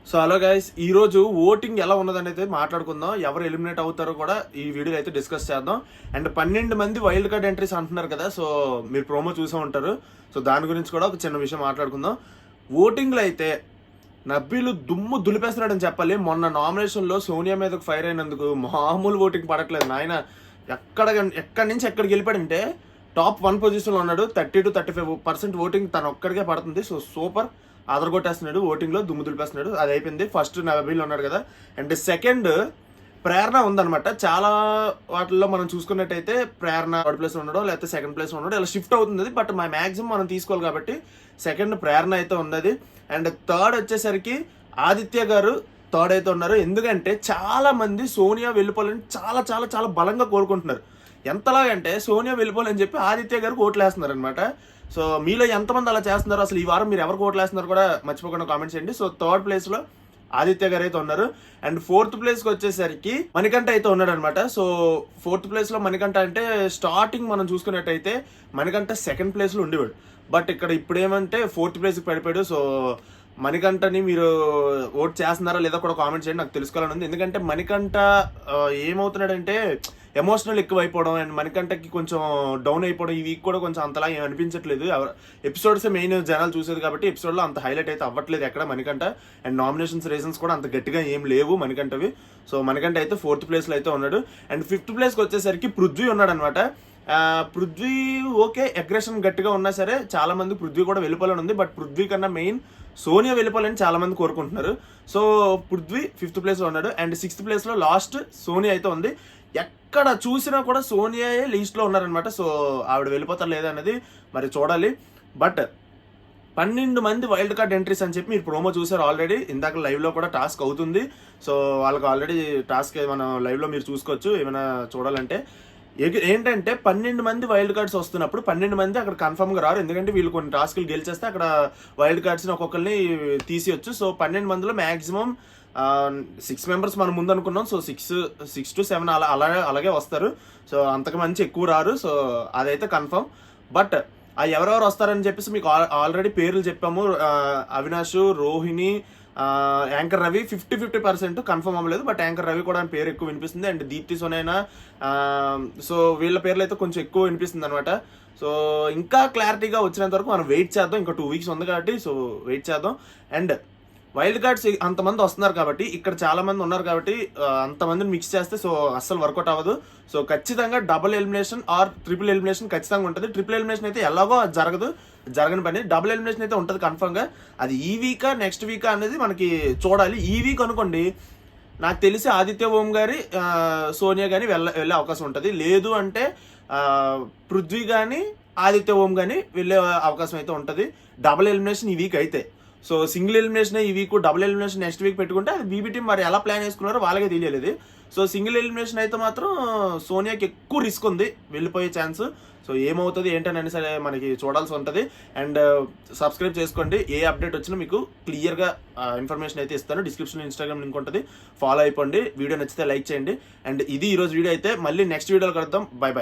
So hello guys, ఈ రోజు voting ఎలా ఉన్నదని అయితే మాట్లాడుకుందాం. ఎవరు ఎలిమినేట్ అవుతారో కూడా ఈ వీడియోలో అయితే డిస్కస్ చేద్దాం. అండ్ 12 మంది వైల్డ్ కార్డ్ ఎంట్రీస్ అంటున్నారు కదా, సో మీరు ప్రోమో చూసే ఉంటారు. సో దాని గురించి కూడా ఒక చిన్న విషయం మాట్లాడుకుందాం. ఓటింగ్లో అయితే నబ్బీలు దుమ్ము దులిపేస్తున్నాడని చెప్పాలి. మొన్న నామినేషన్లో సోనియా మీదకు ఫైర్ అయినందుకు మామూలు ఓటింగ్ పడట్లేదు నాయన. ఎక్కడి నుంచి ఎక్కడికి వెళ్ళిపోయాడంటే టాప్ 1 పొజిషన్లో ఉన్నాడు. 30 to 35% ఓటింగ్ తను ఒక్కడికే పడుతుంది. సో సూపర్ అదరగొట్టేస్తున్నాడు, ఓటింగ్లో దుమ్ము దులిపేస్తున్నాడు. అది అయిపోయింది. ఫస్ట్ నబీల్ ఉన్నాడు కదా, అండ్ సెకండ్ ప్రేరణ ఉందన్నమాట. చాలా వాటిల్లో మనం చూసుకున్నట్టయితే ప్రేరణ థర్డ్ ప్లేస్ ఉండడం, లేకపోతే సెకండ్ ప్లేస్ ఉండడం ఇలా షిఫ్ట్ అవుతుంది. బట్ మా మ్యాక్సిమం మనం తీసుకోవాలి కాబట్టి సెకండ్ ప్రేరణ అయితే ఉన్నది. అండ్ థర్డ్ వచ్చేసరికి ఆదిత్య గారు థర్డ్ అయితే ఉన్నారు. ఎందుకంటే చాలా మంది సోనియా వెళ్ళిపోవాలని చాలా చాలా చాలా బలంగా కోరుకుంటున్నారు. ఎంతలాగంటే సోనియా వెళ్ళిపోవాలని చెప్పి ఆదిత్య గారికి ఓట్లు వేస్తున్నారు అనమాట. సో మీలో ఎంతమంది అలా చేస్తున్నారు, అసలు ఈ వారం మీరు ఎవరికి ఓట్లు వేస్తున్నారు కూడా మర్చిపోకుండా కామెంట్ చేయండి. సో థర్డ్ ప్లేస్లో ఆదిత్య గారు అయితే ఉన్నారు. అండ్ ఫోర్త్ ప్లేస్కి వచ్చేసరికి మణికంఠ అయితే ఉన్నాడు అనమాట. సో ఫోర్త్ ప్లేస్లో మణికంఠ అంటే స్టార్టింగ్ మనం చూసుకున్నట్టయితే మణికంఠ సెకండ్ ప్లేస్లో ఉండేవాడు. బట్ ఇక్కడ ఇప్పుడు ఏమంటే ఫోర్త్ ప్లేస్కి పడిపోయాడు. సో మణికంఠని మీరు ఓట్ చేస్తున్నారా లేదా కూడా కామెంట్ చేయండి, నాకు తెలుసుకోవాలని ఉంది. ఎందుకంటే మణికంఠ ఏమవుతున్నాడంటే ఎమోషనల్ ఎక్కువ అయిపోవడం, అండ్ మణికంఠకి కొంచెం డౌన్ అయిపోవడం. ఈ వీక్ కూడా కొంచెం అంతలా ఏం అనిపించట్లేదు. ఎపిసోడ్స్ మెయిన్ జనాలు చూసేది కాబట్టి ఎపిసోడ్లో అంత హైలైట్ అయితే అవ్వట్లేదు ఎక్కడ మణికంఠ. అండ్ నామినేషన్స్ రీజన్స్ కూడా అంత గట్టిగా ఏం లేవు మణికంఠవి. సో మణికంఠ అయితే ఫోర్త్ ప్లేస్లో అయితే ఉన్నాడు. అండ్ ఫిఫ్త్ ప్లేస్కి వచ్చేసరికి పృథ్వీ ఉన్నాడు అనమాట. పృథ్వీ ఓకే, అగ్రెషన్ గట్టిగా ఉన్నా సరే చాలా మంది పృథ్వీ కూడా వెళ్ళిపోవాలని ఉంది. బట్ పృథ్వీ కన్నా మెయిన్ సోనియా వెళ్ళిపోవాలని చాలా మంది కోరుకుంటున్నారు. సో పృథ్వీ ఫిఫ్త్ ప్లేస్లో ఉన్నాడు. అండ్ సిక్స్త్ ప్లేస్లో లాస్ట్ సోనియా అయితే ఉంది. ఎక్కడ చూసినా కూడా సోనియాయే లీస్ట్లో ఉన్నారనమాట. సో ఆవిడ వెళ్ళిపోతారు లేదనేది మరి చూడాలి. బట్ 12 మంది వైల్డ్ కార్డ్ ఎంట్రీస్ అని చెప్పి మీరు ప్రోమో చూసారు ఆల్రెడీ. ఇందాక లైవ్లో కూడా టాస్క్ అవుతుంది. సో వాళ్ళకి ఆల్రెడీ టాస్క్ మనం లైవ్లో మీరు చూసుకోవచ్చు ఏమైనా చూడాలంటే. ఏంటంటే 12 మంది వైల్డ్ కార్డ్స్ వస్తున్నప్పుడు 12 మంది అక్కడ కన్ఫర్మ్గా రారు. ఎందుకంటే వీళ్ళు కొన్ని టాస్క్లు గెలిచేస్తే అక్కడ వైల్డ్ కార్డ్స్ని ఒక్కొక్కరిని తీసేయచ్చు. సో 12 మందిలో మ్యాక్సిమం 6 మెంబర్స్ మనం ముందు అనుకున్నాం. సో 6 to 7 అలాగే వస్తారు. సో అంతకు మంచి ఎక్కువ రారు. సో అదైతే కన్ఫర్మ్. బట్ ఎవరెవరు వస్తారని చెప్పేసి మీకు ఆల్రెడీ పేర్లు చెప్పాము. అవినాష్, రోహిణి, యాంకర్ రవి 50% కన్ఫర్మ్ అవ్వలేదు. బట్ యాంకర్ రవి కూడా పేరు ఎక్కువ వినిపిస్తుంది. అండ్ దీప్తి సోనైనా, సో వీళ్ళ పేర్లు అయితే కొంచెం ఎక్కువ వినిపిస్తుంది అనమాట. సో ఇంకా క్లారిటీగా వచ్చినంత వరకు మనం వెయిట్ చేద్దాం. ఇంకా 2 weeks ఉంది కాబట్టి సో వెయిట్ చేద్దాం. అండ్ వైల్డ్ కార్డ్స్ అంతమంది వస్తున్నారు కాబట్టి, ఇక్కడ చాలా మంది ఉన్నారు కాబట్టి అంతమందిని మిక్స్ చేస్తే సో అస్సలు వర్కౌట్ అవ్వదు. సో ఖచ్చితంగా double elimination or triple elimination ఖచ్చితంగా ఉంటుంది. ట్రిపుల్ ఎలిమినేషన్ అయితే ఎలాగో జరగని పని. డబుల్ ఎలిమినేషన్ అయితే ఉంటుంది కన్ఫర్మ్గా. అది ఈ వీకా నెక్స్ట్ వీకా అనేది మనకి చూడాలి. ఈ వీక్ అనుకోండి, నాకు తెలిసి ఆదిత్య ఓం గారి సోనియా కానీ వెళ్ళే అవకాశం ఉంటుంది. లేదు అంటే పృథ్వీ కానీ ఆదిత్య ఓం కానీ వెళ్ళే అవకాశం అయితే ఉంటుంది. డబుల్ ఎలిమినేషన్ ఈ వీక్ అయితే. సో సింగిల్ ఎలిమినేషన్ ఈ week, double elimination next week పెట్టుకుంటే అది బీబీ టీం మరి ఎలా ప్లాన్ చేసుకున్నారో వాళ్ళకే తెలియలేదు. సో సింగిల్ ఎలిమినేషన్ అయితే మాత్రం సోనియాకి ఎక్కువ రిస్క్ ఉంది వెళ్ళిపోయే ఛాన్స్. సో ఏమవుతుంది ఏంటని సరే మనకి చూడాల్సి ఉంటుంది. అండ్ సబ్స్క్రైబ్ చేసుకోండి. ఏ అప్డేట్ వచ్చినా మీకు క్లియర్గా ఇన్ఫర్మేషన్ అయితే ఇస్తాను. డిస్క్రిప్షన్లో ఇన్స్టాగ్రామ్ లింక్ ఉంటుంది, ఫాలో అయిపోండి. వీడియో నచ్చితే లైక్ చేయండి. అండ్ ఇది ఈరోజు వీడియో అయితే. మళ్ళీ నెక్స్ట్ వీడియోలో కలుద్దాం. బై.